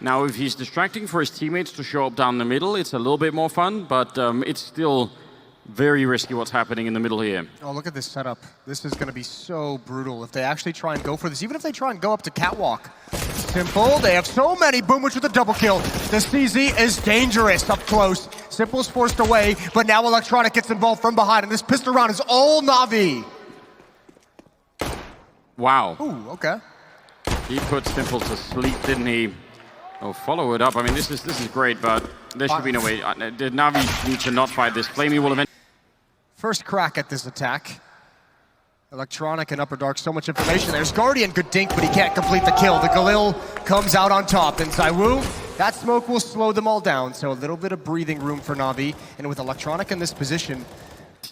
Now, if he's distracting for his teammates to show up down the middle, it's a little bit more fun, but it's still very risky what's happening in the middle here. Oh, look at this setup. This is going to be so brutal if they actually try and go for this. Even if they try and go up to Catwalk. Simple, they have so many. Boomwich with a double kill. The CZ is dangerous up close. Simple's forced away, but now Electronic gets involved from behind, and this pistol round is all Navi. Wow. Ooh, okay. He put Simple to sleep, didn't he? Oh, follow it up. I mean, this is great, but there should be no way. Did Navi need to not fight this? Flamey will eventually... First crack at this attack. Electronic and Upper Dark, so much information. There's Guardian, good dink, but he can't complete the kill. The Galil comes out on top, and Zywoo, that smoke will slow them all down, so a little bit of breathing room for Navi, and with Electronic in this position,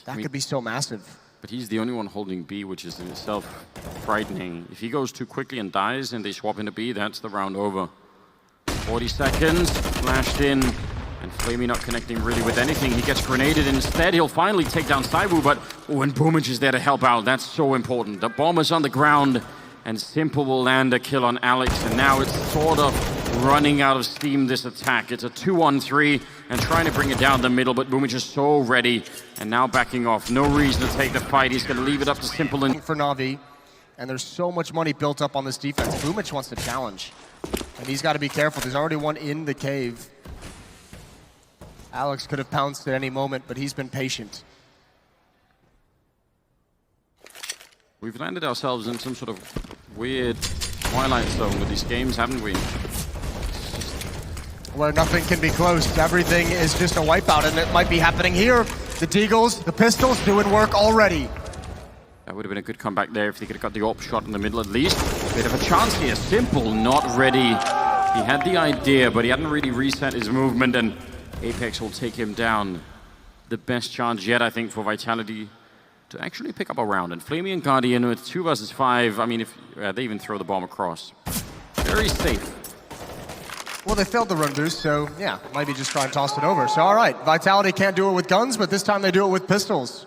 that could be so massive. But he's the only one holding B, which is in itself frightening. If he goes too quickly and dies and they swap into B, that's the round over. 40 seconds, flashed in, and Flamey not connecting really with anything. He gets grenaded instead. He'll finally take down Zywoo, but when Boomage is there to help out, that's so important. The bomb is on the ground, and Simple will land a kill on Alex, and now it's sort of running out of steam, this attack. It's a 2-on-3, and trying to bring it down the middle, but Boomage is so ready, and now backing off. No reason to take the fight. He's going to leave it up to Simple. And for Navi, and there's so much money built up on this defense. Boomage wants to challenge, and he's got to be careful. There's already one in the cave. Alex could have pounced at any moment, but he's been patient. We've landed ourselves in some sort of weird twilight zone with these games, haven't we? Where nothing can be close. Everything is just a wipeout, and it might be happening here. The Deagles, the pistols, doing work already. That would have been a good comeback there if they could have got the AWP shot in the middle at least. Bit of a chance here. Simple, not ready. He had the idea, but he hadn't really reset his movement, and Apex will take him down. The best chance yet, I think, for Vitality to actually pick up a round. And Flamey and Guardian with 2 versus 5. I mean, if they even throw the bomb across. Very safe. Well, they failed the run boost, so yeah, maybe just try and toss it over. So all right, Vitality can't do it with guns, but this time they do it with pistols.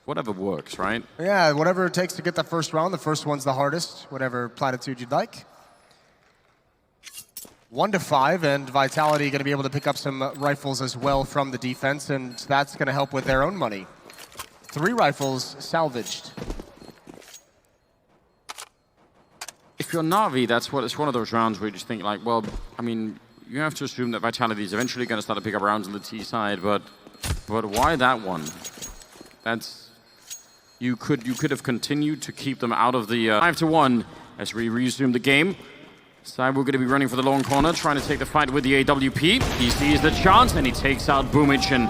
Whatever works, right? Yeah, whatever it takes to get the first round. The first one's the hardest, whatever platitude you'd like. 1-5, and Vitality going to be able to pick up some rifles as well from the defense, and that's going to help with their own money. 3 rifles salvaged. If you're Navi, it's one of those rounds where you just think like, well, I mean, you have to assume that Vitality is eventually going to start to pick up rounds on the T side, but why that one? You could have continued to keep them out of the 5-1 as we resume the game. Zywoo going to be running for the long corner, trying to take the fight with the AWP. He sees the chance and he takes out Boomage, and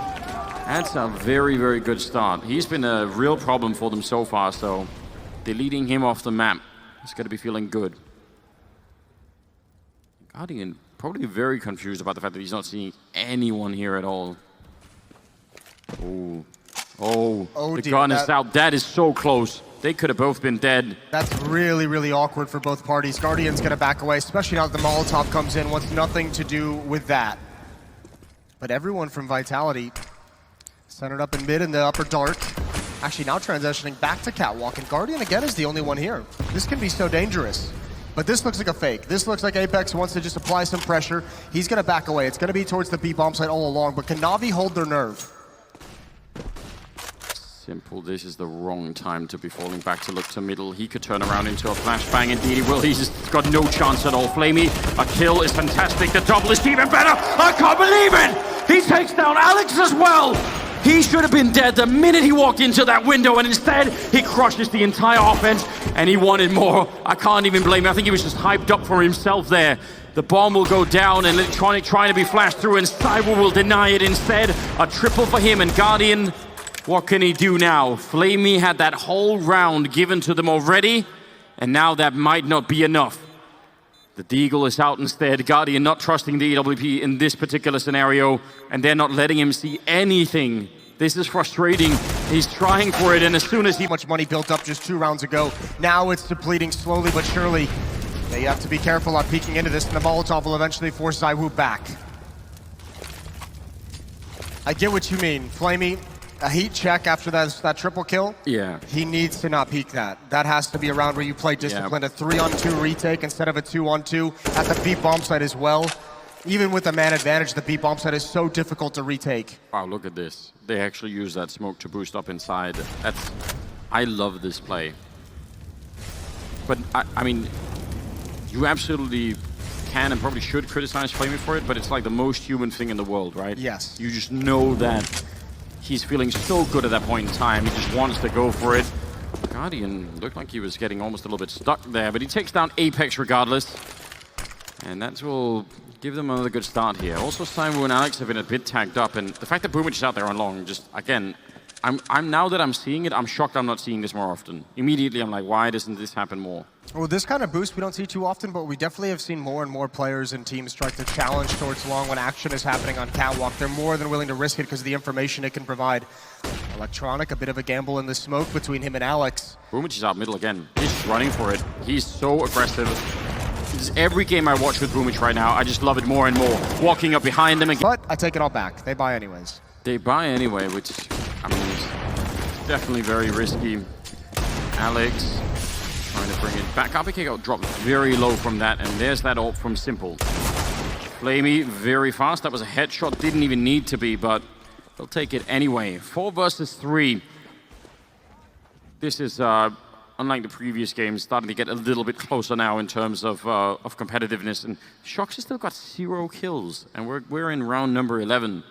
that's a very, very good start. He's been a real problem for them so far, so deleting him off the map, he's going to be feeling good. Guardian probably very confused about the fact that he's not seeing anyone here at all. Oh, the gun is out. That is so close. They could have both been dead. That's really, really awkward for both parties. Guardian's going to back away, especially now that the Molotov comes in. Wants nothing to do with that. But everyone from Vitality centered up in mid in the Upper Dark. Actually now transitioning back to Catwalk, and Guardian again is the only one here. This can be so dangerous. But this looks like a fake. This looks like Apex wants to just apply some pressure. He's going to back away. It's going to be towards the B bomb site all along, but can Navi hold their nerve? Simple, this is the wrong time to be falling back to look to middle. He could turn around into a flashbang. Indeed he will. He's got no chance at all. Flamey, a kill is fantastic. The double is even better. I can't believe it! He takes down Alex as well! He should have been dead the minute he walked into that window, and instead he crushes the entire offense, and he wanted more. I can't even blame him. I think he was just hyped up for himself there. The bomb will go down, and Electronic trying to be flashed through, and Zywoo will deny it instead. A triple for him, and Guardian, what can he do now? Flamey had that whole round given to them already, and now that might not be enough. The Deagle is out instead. Guardian not trusting the EWP in this particular scenario, and they're not letting him see anything. This is frustrating. He's trying for it, and as soon as he... Much money built up just 2 rounds ago. Now it's depleting slowly but surely. They have to be careful on peeking into this, and the Molotov will eventually force Zywoo back. I get what you mean. Flamey A heat check after that triple kill. Yeah. He needs to not peek that. That has to be a round where you play disciplined, a 3-on-2 retake instead of a 2-on-2 at the B bomb site as well. Even with the man advantage, the B bomb site is so difficult to retake. Wow, look at this. They actually use that smoke to boost up inside. I love this play. But I mean, you absolutely can and probably should criticize Flamey for it, but it's like the most human thing in the world, right? Yes. You just know that he's feeling so good at that point in time. He just wants to go for it. Guardian looked like he was getting almost a little bit stuck there, but he takes down Apex regardless. And that will give them another good start here. Also, Simon and Alex have been a bit tagged up, and the fact that Boomich is out there on long, just, again, I'm now that I'm seeing it, I'm shocked I'm not seeing this more often. Immediately, I'm like, why doesn't this happen more? Well, this kind of boost we don't see too often, but we definitely have seen more and more players and teams try to challenge towards long when action is happening on Catwalk. They're more than willing to risk it because of the information it can provide. Electronic, a bit of a gamble in the smoke between him and Alex. Boomich is out middle again. He's just running for it. He's so aggressive. This is every game I watch with Boomich right now. I just love it more and more. Walking up behind them again. But I take it all back. They buy anyways. They buy anyway, which, I mean, is definitely very risky. Alex trying to bring it back up. He got dropped very low from that, and there's that ult from Simple. Flamey very fast. That was a headshot. Didn't even need to be, but they'll take it anyway. 4 versus 3. This is, unlike the previous games, starting to get a little bit closer now in terms of competitiveness. And Shox has still got 0 kills, and we're in round number 11.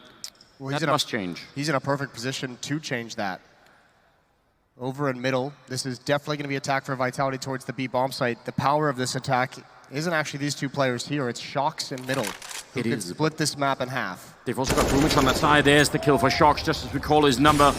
Well, that must change. He's in a perfect position to change that. Over in middle, this is definitely going to be attack for Vitality towards the B bomb site. The power of this attack isn't actually these two players here. It's Shox in middle. Who can split this map in half. They've also got Boomich on that side. There's the kill for Shox, just as we call his number.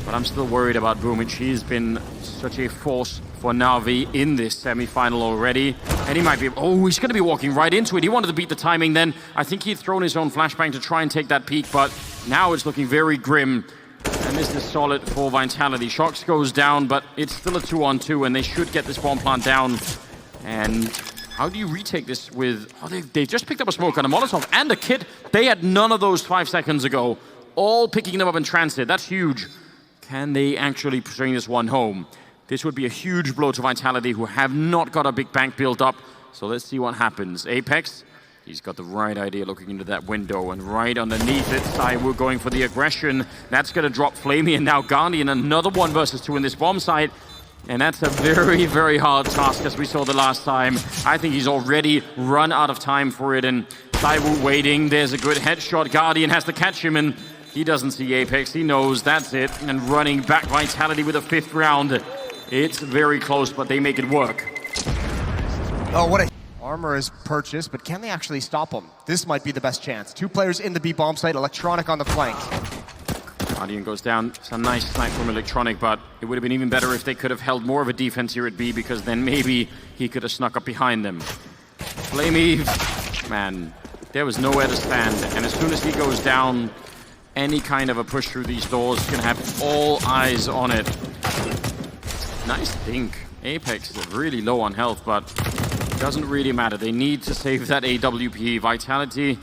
But I'm still worried about Boomich. He's been such a force for NAVI in this semi-final already. And he might be... Oh, he's going to be walking right into it. He wanted to beat the timing then. I think he'd thrown his own flashbang to try and take that peak, but now it's looking very grim. And this is solid for Vitality. Shox goes down, but it's still a 2-on-2, and they should get this bomb plant down. And how do you retake this with... Oh, they just picked up a smoke and a Molotov and a kit. They had none of those 5 seconds ago. All picking them up in transit. That's huge. Can they actually bring this one home? This would be a huge blow to Vitality, who have not got a big bank built up. So let's see what happens. Apex, he's got the right idea looking into that window, and right underneath it, Saiwu going for the aggression. That's going to drop Flamey, and now Guardian, another 1 versus 2 in this bomb site. And that's a very, very hard task, as we saw the last time. I think he's already run out of time for it, and Saiwu waiting. There's a good headshot. Guardian has to catch him, and he doesn't see Apex. He knows that's it. And running back Vitality with a 5th round. It's very close, but they make it work. Oh, what a... Armor is purchased, but can they actually stop him? This might be the best chance. 2 players in the B bomb site, Electronic on the flank. Guardian goes down. It's a nice snipe from Electronic, but it would have been even better if they could have held more of a defense here at B, because then maybe he could have snuck up behind them. Flamey, man, there was nowhere to stand, and as soon as he goes down, any kind of a push through these doors is going to have all eyes on it. Nice think. Apex is really low on health, but it doesn't really matter. They need to save that AWP. Vitality,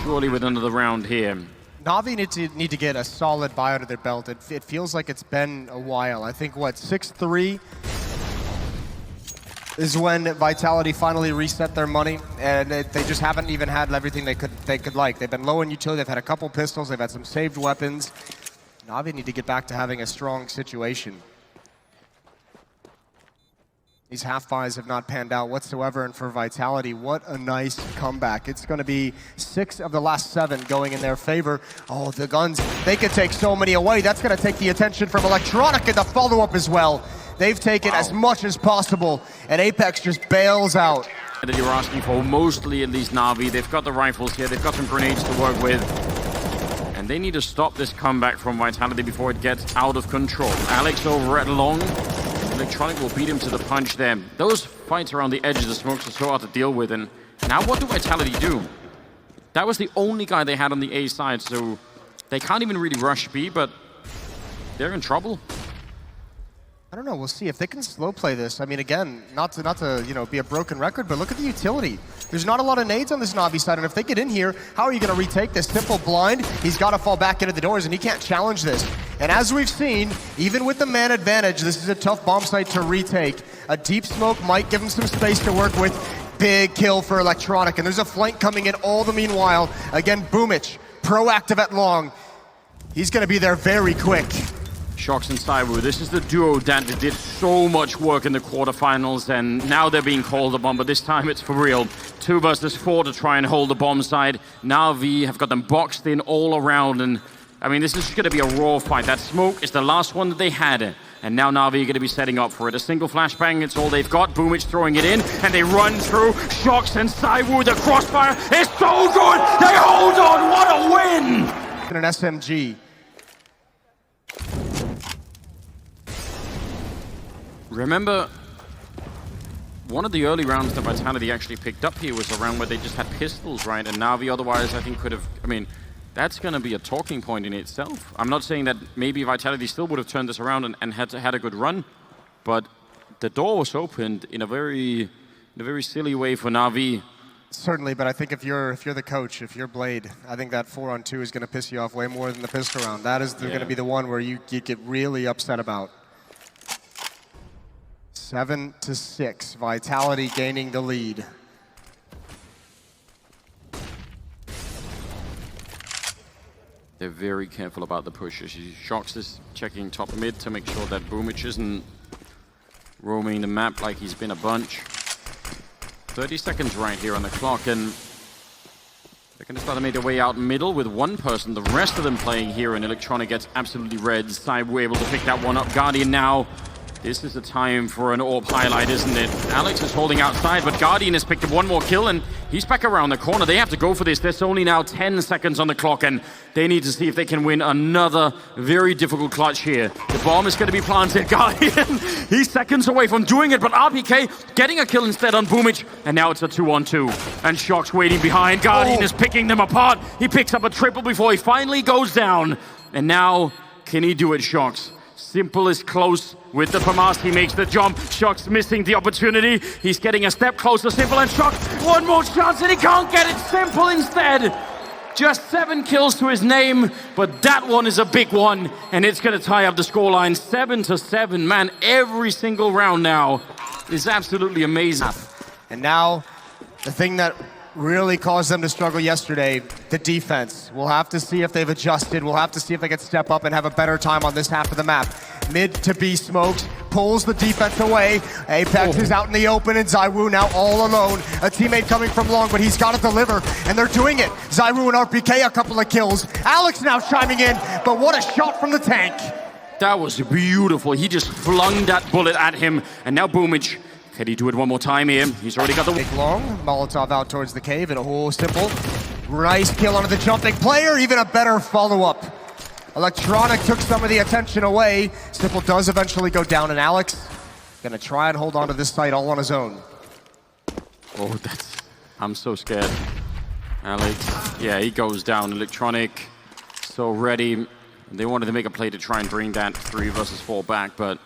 surely with another round here. NAVI need to get a solid buy out of their belt. It feels like it's been a while. I think, what, 6-3 is when Vitality finally reset their money, and they just haven't even had everything they could like. They've been low in utility. They've had a couple pistols. They've had some saved weapons. NAVI need to get back to having a strong situation. These half buys have not panned out whatsoever, and for Vitality, what a nice comeback. It's going to be 6 of the last 7 going in their favor. Oh, the guns, they could take so many away. That's going to take the attention from Electronic in the follow-up as well. They've taken as much as possible, and Apex just bails out. That you're asking for, mostly at least NAVI. They've got the rifles here. They've got some grenades to work with. And they need to stop this comeback from Vitality before it gets out of control. Alex over at long. Electronic will beat him to the punch there. Those fights around the edge of the smokes are so hard to deal with, and now what do Vitality do? That was the only guy they had on the A side, so they can't even really rush B, but they're in trouble. I don't know, we'll see if they can slow play this. I mean, again, not to you know, be a broken record, but look at the utility. There's not a lot of nades on this Navi side, and if they get in here, how are you gonna retake this? Simple blind, he's gotta fall back into the doors, and he can't challenge this. And as we've seen, even with the man advantage, this is a tough bomb site to retake. A deep smoke might give him some space to work with. Big kill for Electronic, and there's a flank coming in all the meanwhile. Again, Boomich, proactive at long. He's gonna be there very quick. Shox and Cywu, this is the duo that did so much work in the quarterfinals, and now they're being called upon, but this time it's for real. 2 versus 4 to try and hold the bomb side. NAVI have got them boxed in all around, and I mean, this is going to be a raw fight. That smoke is the last one that they had, and now NAVI are going to be setting up for it. A single flashbang, it's all they've got. Boomich throwing it in, and they run through. Shox and Cywu, the crossfire is so good! They hold on, what a win! An SMG. Remember, one of the early rounds that Vitality actually picked up here was a round where they just had pistols, right? And NAVI otherwise, I think, could have... I mean, that's going to be a talking point in itself. I'm not saying that maybe Vitality still would have turned this around and had a good run, but the door was opened in a very silly way for NAVI. Certainly, but I think if you're the coach, if you're Blade, I think that 4-on-2 is going to piss you off way more than the pistol round. That is going to be the one where you get really upset about. 7-6, Vitality gaining the lead. They're very careful about the pushes. Shox is checking top mid to make sure that Boomich isn't roaming the map like he's been a bunch. 30 seconds right here on the clock, and they're going to start to make their way out middle with one person. The rest of them playing here, and Electronic gets absolutely red. Cywu able to pick that one up. Guardian now. This is the time for an AWP highlight, isn't it? Alex is holding outside, but Guardian has picked up one more kill, and he's back around the corner. They have to go for this. There's only now 10 seconds on the clock, and they need to see if they can win another very difficult clutch here. The bomb is going to be planted. Guardian, he's seconds away from doing it, but RPK getting a kill instead on Boomich, and now it's a 2-on-2. And Shox waiting behind. Guardian is picking them apart. He picks up a triple before he finally goes down. And now, can he do it, Shox? Simple is close with the FAMAS. He makes the jump. Shox missing the opportunity. He's getting a step closer. Simple and Shox. One more chance and he can't get it. Simple instead. Just 7 kills to his name, but that one is a big one, and it's going to tie up the scoreline 7-7. Man, every single round now is absolutely amazing. And now, the thing that really caused them to struggle yesterday, the defense. We'll have to see if they've adjusted. We'll have to see if they can step up and have a better time on this half of the map. Mid to B smokes, pulls the defense away. Apex is out in the open, and Cywu now all alone. A teammate coming from long, but he's got to deliver, and they're doing it. Cywu and RPK a couple of kills. Alex now chiming in, but what a shot from the tank. That was beautiful. He just flung that bullet at him, and now Boomich. Can he do it one more time here? He's already got the... Big long, Molotov out towards the cave, and a whole Simple. Nice kill onto the jumping player, even a better follow-up. Electronic took some of the attention away. Simple does eventually go down, and Alex gonna try and hold on to this site all on his own. Oh, that's... I'm so scared. Alex, yeah, he goes down. Electronic, so ready. They wanted to make a play to try and bring that 3 versus 4 back, but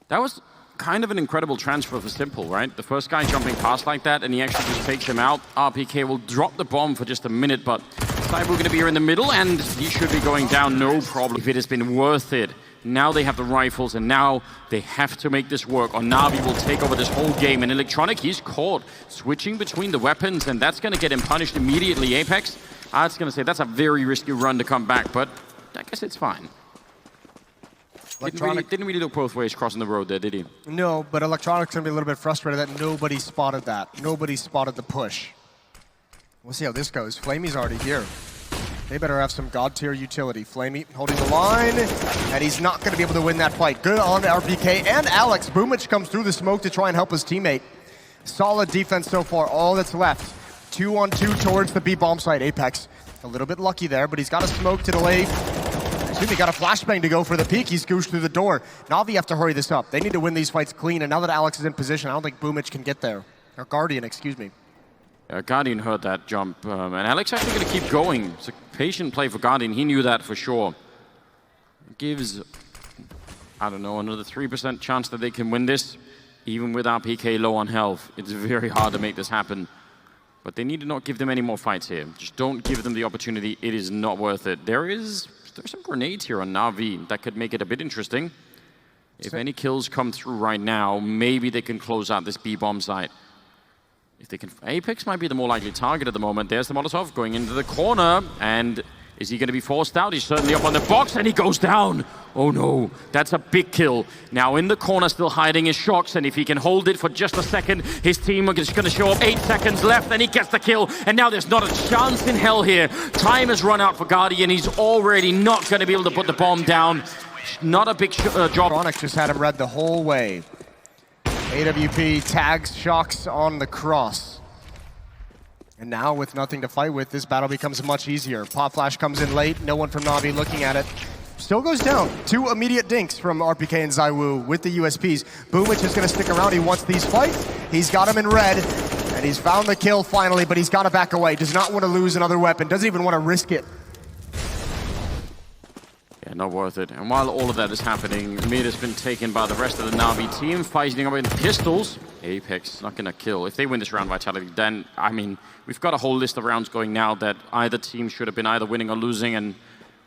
that was kind of an incredible transfer for Simple, right? The first guy jumping past like that, and he actually just takes him out. RPK will drop the bomb for just a minute, but Cywu going to be here in the middle, and he should be going down no problem. If it has been worth it, now they have the rifles, and now they have to make this work, or NAVI will take over this whole game. And Electronic, he's caught switching between the weapons, and that's going to get him punished immediately. Apex, I was going to say that's a very risky run to come back, but I guess it's fine. Didn't really look both ways crossing the road there, did he? No, but Electronic's going to be a little bit frustrated that nobody spotted that. Nobody spotted the push. We'll see how this goes. Flamey's already here. They better have some god-tier utility. Flamey holding the line, and he's not going to be able to win that fight. Good on RPK and Alex. Boomich comes through the smoke to try and help his teammate. Solid defense so far, all that's left. 2-on-2 towards the B-bomb site. Apex a little bit lucky there, but he's got a smoke to delay. He got a flashbang to go for the peek. He scooched through the door. NAVI have to hurry this up. They need to win these fights clean, and now that Alex is in position, I don't think Boomich can get there. Or Guardian, excuse me. Guardian heard that jump, and Alex actually going to keep going. It's a patient play for Guardian. He knew that for sure. Gives I don't know, another 3% chance that they can win this. Even with RPK low on health, it's very hard to make this happen. But they need to not give them any more fights here. Just don't give them the opportunity. It is not worth it. There's some grenades here on NAVI that could make it a bit interesting. If any kills come through right now, maybe they can close out this B-bomb site. If they can, Apex might be the more likely target at the moment. There's the Molotov going into the corner, and is he going to be forced out? He's certainly up on the box, and he goes down. Oh no, that's a big kill. Now in the corner, still hiding his Shocks, and if he can hold it for just a second, his team is going to show up. 8 seconds left, and he gets the kill. And now there's not a chance in hell here. Time has run out for Guardian. He's already not going to be able to put the bomb down. Not a big job. Chronic just had him read the whole way. AWP tags Shocks on the cross. And now with nothing to fight with, this battle becomes much easier. Pop Flash comes in late, no one from NAVI looking at it. Still goes down. 2 immediate dinks from RPK and ZywOo with the USPs. Boomich is going to stick around. He wants these fights. He's got him in red, and he's found the kill finally, but he's got to back away. Does not want to lose another weapon. Doesn't even want to risk it. Yeah, not worth it. And while all of that is happening, mid has been taken by the rest of the NAVI team, fighting up in pistols. Apex not gonna kill. If they win this round, Vitality, then, I mean, we've got a whole list of rounds going now that either team should have been either winning or losing, and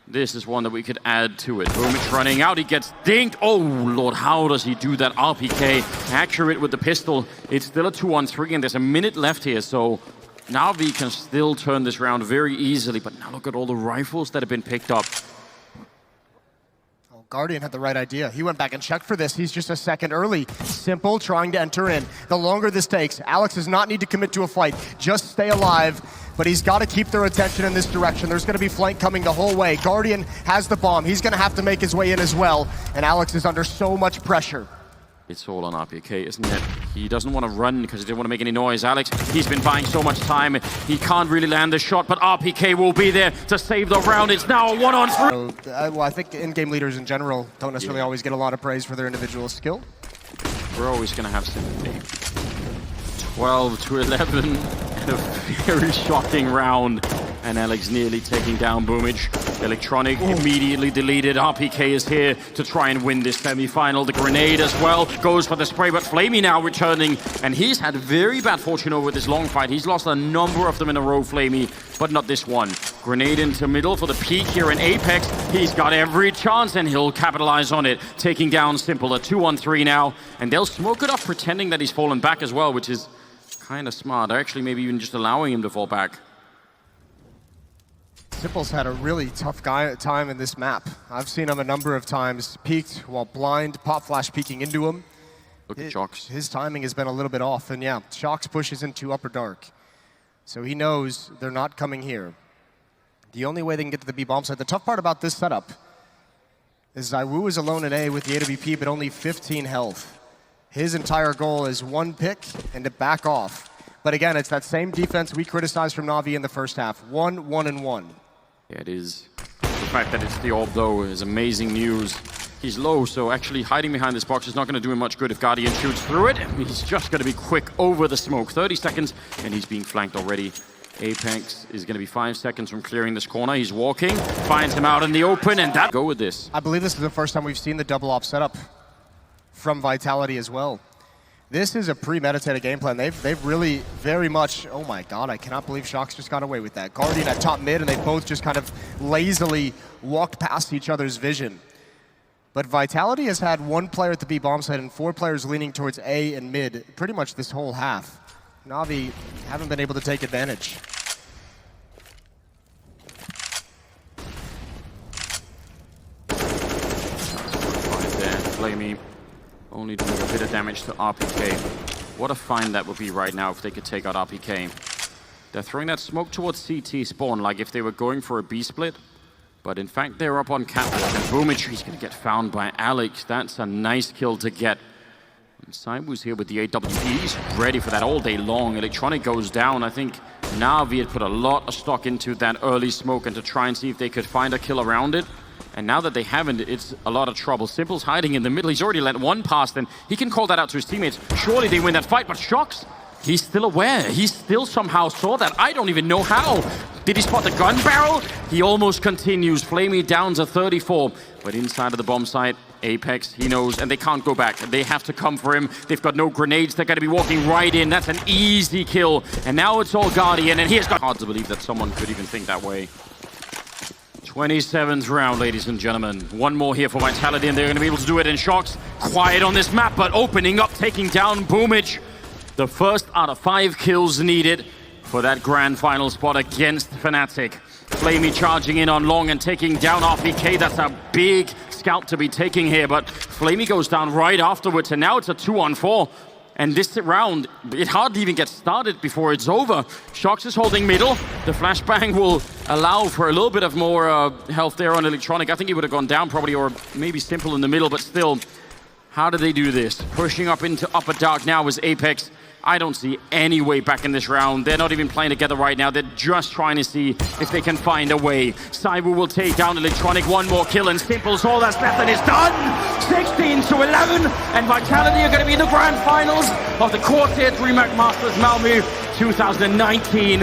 this is one that we could add to it. Boomich running out, he gets dinked. Oh, Lord, how does he do that? RPK accurate with the pistol. It's still a 2-on-3, and there's a minute left here, so NAVI can still turn this round very easily, but now look at all the rifles that have been picked up. Guardian had the right idea. He went back and checked for this. He's just a second early. Simple, trying to enter in. The longer this takes, Alex does not need to commit to a fight. Just stay alive, but he's got to keep their attention in this direction. There's going to be flank coming the whole way. Guardian has the bomb. He's going to have to make his way in as well, and Alex is under so much pressure. It's all on RPK, isn't it? He doesn't want to run because he didn't want to make any noise. Alex, he's been buying so much time. He can't really land the shot, but RPK will be there to save the round. It's now a 1-on-3. Well, I think in-game leaders in general don't necessarily always get a lot of praise for their individual skill. We're always going to have sympathy. 12-11, and a very shocking round. And Alex nearly taking down Boomich. Electronic immediately deleted. RPK is here to try and win this semi-final. The grenade as well goes for the spray, but Flamey now returning. And he's had very bad fortune over this long fight. He's lost a number of them in a row, Flamey, but not this one. Grenade into middle for the peak here in Apex. He's got every chance, and he'll capitalize on it. Taking down Simple, a 2-on-3 now. And they'll smoke it off, pretending that he's fallen back as well, which is kind of smart. Or actually, maybe even just allowing him to fall back. Simple's had a really tough time in this map. I've seen him a number of times peeked while blind, Pop Flash peeking into him. Look at Shocks. His timing has been a little bit off, and yeah, Shocks pushes into Upper Dark. So he knows they're not coming here. The only way they can get to the B-bomb site, the tough part about this setup is ZywOo is alone in A with the AWP, but only 15 health. His entire goal is 1 pick and to back off. But again, it's that same defense we criticized from NAVI in the first half. 1-1-1. Yeah, it is. The fact that it's the orb, though, is amazing news. He's low, so actually hiding behind this box is not going to do him much good if Guardian shoots through it. He's just going to be quick over the smoke. 30 seconds, and he's being flanked already. Apex is going to be 5 seconds from clearing this corner. He's walking, finds him out in the open, and that go with this. I believe this is the first time we've seen the double op setup from Vitality as well. This is a premeditated game plan. They've really very much, oh my god, I cannot believe Shocks just got away with that. Guardian at top mid, and they both just kind of lazily walked past each other's vision. But Vitality has had 1 player at the B-bomb site and 4 players leaning towards A and mid pretty much this whole half. NAVI haven't been able to take advantage. Right there, Flamey. Only doing a bit of damage to RPK. What a find that would be right now if they could take out RPK. They're throwing that smoke towards CT spawn like if they were going for a B split. But in fact, they're up on catwalk. And Boomich, he's going to get found by Alex. That's a nice kill to get. And ZywOo's here with the AWP. He's ready for that all day long. Electronic goes down. I think NAVI had put a lot of stock into that early smoke and to try and see if they could find a kill around it. And now that they haven't, it's a lot of trouble. Simple's hiding in the middle. He's already let 1 pass, and he can call that out to his teammates. Surely they win that fight, but Shocks, he's still aware. He still somehow saw that. I don't even know how. Did he spot the gun barrel? He almost continues. Flamey down to 34. But inside of the bomb site, Apex, he knows, and they can't go back. They have to come for him. They've got no grenades. They're going to be walking right in. That's an easy kill. And now it's all Guardian, and he's got... Hard to believe that someone could even think that way. 27th round, ladies and gentlemen. One more here for Vitality, and they're going to be able to do it in Shocks. Quiet on this map, but opening up, taking down Boomage. The first out of 5 kills needed for that grand final spot against Fnatic. Flamey charging in on long and taking down RPK. That's a big scalp to be taking here, but Flamey goes down right afterwards, and now it's a 2-on-4. And this round, it hardly even gets started before it's over. Shocks is holding middle. The flashbang will allow for a little bit of more health there on Electronic. I think he would have gone down probably, or maybe Simple in the middle, but still, how do they do this? Pushing up into Upper Dark now is Apex. I don't see any way back in this round. They're not even playing together right now. They're just trying to see if they can find a way. Cyber will take down Electronic. One more kill, and Simple's all that's left, and it's done! 16-11, and Vitality are going to be in the grand finals of the Quartet DreamHack Masters Malmö 2019.